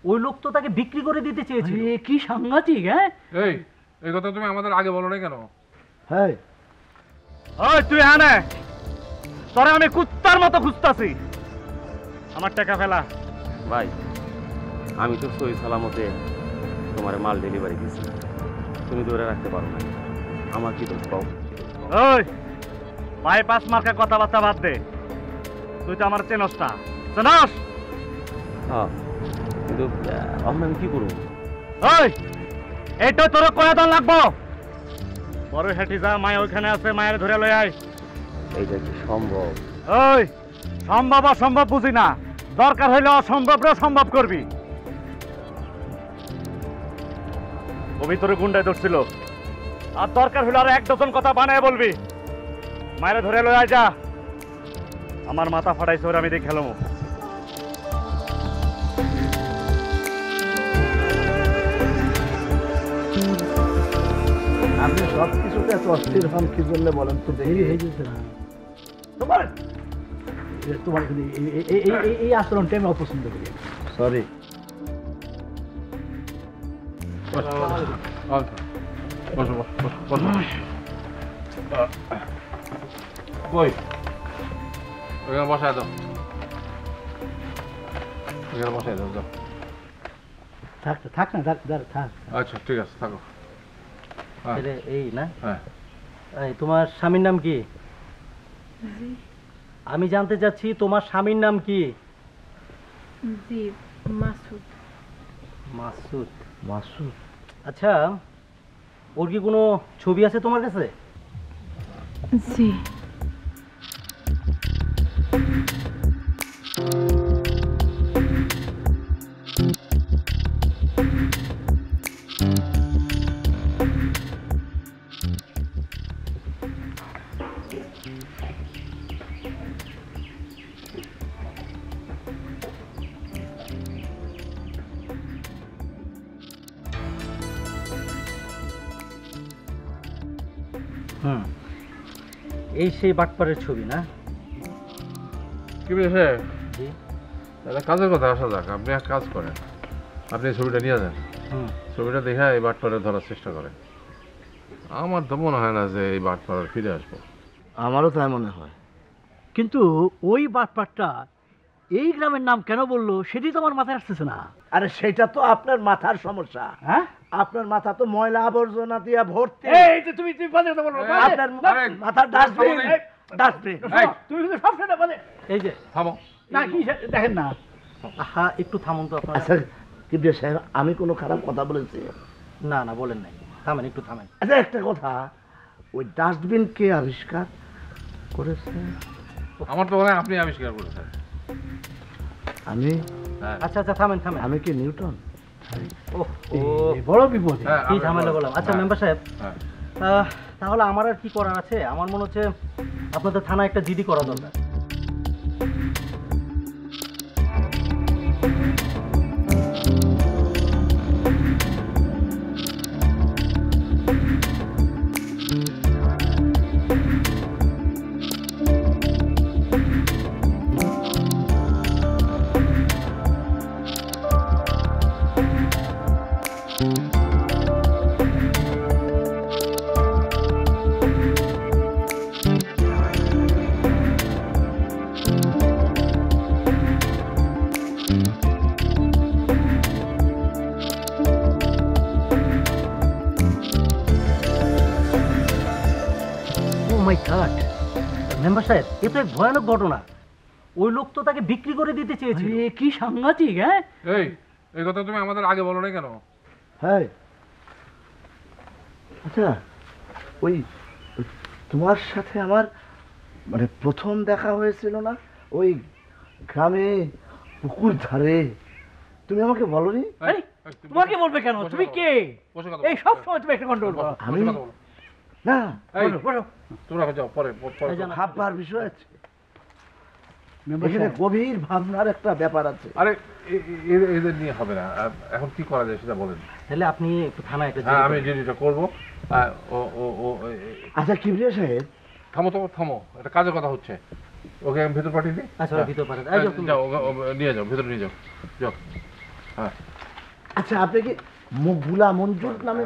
ওই লোক তো তাকে বিক্রি করে দিতে চেয়েছিল। কি সাংঘাতিক! হ্যাঁ, এই কথা তুমি আমাদের আগে বলো না কেন? হ্যাঁ, ওই তুই হানে তোরে আমি কুত্তার মতো খুঁজতাছি। আমার টাকা ফেলা। ভাই, আমি তো সহি সালামতে তোমার মাল ডেলিভারি দিয়েছি, তুমি ধরে রাখতে পারো না, আমার কি দোষ পাও? ওই বাইপাস মার্কা কথাবার্তা বাদ দে, তুই তো আমার চেনস না। চেনস? হ্যাঁ, কিন্তু আমি কি করবো? ওই এইটা তোর কয়া দান লাগবো। বড় হেঁটে যা, মায়া ওইখানে আছে, মায়ের ধরে লই আয়। এইটা কি সম্ভব? ওই সম্ভব অসম্ভব বুঝি না, দরকার হইলে অসম্ভবরে সম্ভব করবি। ও ভিতরে গুন্ডায় ধরছিল, আর দরকার হইলে আর 1 ডজন কথা বানায় বলবি। মায়ের ধরে লই আয় যা। আমার মাথা ফাটাইছে ওরা, আমি দেখে খেলাম। আপনি সব কিছুতে এত অস্থির হন কি জন্য বলেন তো? দেরি হয়ে গেছে না তোমার? তোমার এই আচরণটা আমি অপছন্দ করি। সরি। কই ওখানে বসায় দাও, ওখানে বসায় দাও। থাক থাক না, থাক থাক। আচ্ছা ঠিক আছে, থাকো। এই না, হ্যাঁ, তোমার স্বামীর নাম কি? আমি জানতে চাচ্ছি তোমার স্বামীর নাম কি? জি, মাসুদ। মাসুদ? মাসুদ? আচ্ছা, ওর কি কোনো ছবি আছে তোমার কাছে? জি। এই সেই বাটপারের ছবি না? কি বলছে? জি। তাহলে কাজের কথা আসা যাক। আপনি এক কাজ করেন, আপনি এই ছবিটা নিয়ে যান, ছবিটা দেখে এই বাটপারে ধরার চেষ্টা করেন। আমার তো মনে হয় না যে এই বাটপাড়ার ফিরে আসবো। আমারও তাই মনে হয়, কিন্তু ওই বাটপারটা এই গ্রামের নাম কেন বললো সেটাই তো আমার মাথায় আসতেছে না। আরে সেটা তো আপনার মাথার সমস্যা। হ্যাঁ, আপনার মাথা তো ময়লা আবর্জনা দিয়ে ভর্তি। এই যে তুমি বাজে কথা বলো, আপনার মাথার ডাস্টবিন, ডাস্টবিন। তুমি কিন্তু সব সেটা বলে। এই যে থামো না, কি দেখেন না। হ্যাঁ, একটু থামুন তো আপনারা। আচ্ছা কিবরিয়া সাহেব, আমি কোনো খারাপ কথা বলেছি? না না, বলেন নাই। থামেন, একটু থামেন। আচ্ছা একটা কথা, ওই ডাস্টবিন কে আবিষ্কার করেছে? আমার তো মনে হয় আপনি আবিষ্কার করেছেন। আমি? আচ্ছা আচ্ছা, থামেন থামেন। আমি কি নিউটন? ও বড় বিপদ। কি ঝামেলা বললাম। আচ্ছা মেম্বার সাহেব, তাহলে আমার আর কি করার আছে? আমার মনে হচ্ছে আপনাদের থানায় একটা জিডি করা দরকার। মেম্বার সাহেব, এ তো এক ভয়ানক ঘটনা। ওই লোক তো তাকে বিক্রি করে দিতে চেয়েছিল। কি সাংঘাতিক! হ্যাঁ, এই কথা তুমি আমাদের আগে বলো না কেন? হ্যাঁ, আচ্ছা ওই তোমার সাথে আমার মানে প্রথম দেখা হয়েছিল না ওই গ্রামে পুকুর ধারে? তুমি আমাকে বলনি? তোমাকে বলবে কেন? তুমি কে? এই সব সময় তুমি একটা কন্ট্রোল করো। আমি না, তোমরা যাও, পরে ভাববার বিষয় আছে, এখানে গভীর ভাবনার একটা ব্যাপার আছে। আরে এদের নিয়ে হবে না, এখন কি করা যায় সেটা বলেন। তাহলে আপনি একটু থানায় একটা আমি জিনিসটা করবো। আচ্ছা কিবরিয়া সাহেব, থামো তো, থামো, একটা কাজের কথা হচ্ছে। ওকে আমি ভেতর পাঠিয়ে দিই। আচ্ছা, ভিতর পাঠান। যাও, নিয়ে যাও, ভেতরে নিয়ে যাও, যাও। হ্যাঁ। আচ্ছা আপনি কি মকবুলা মঞ্জুর নামে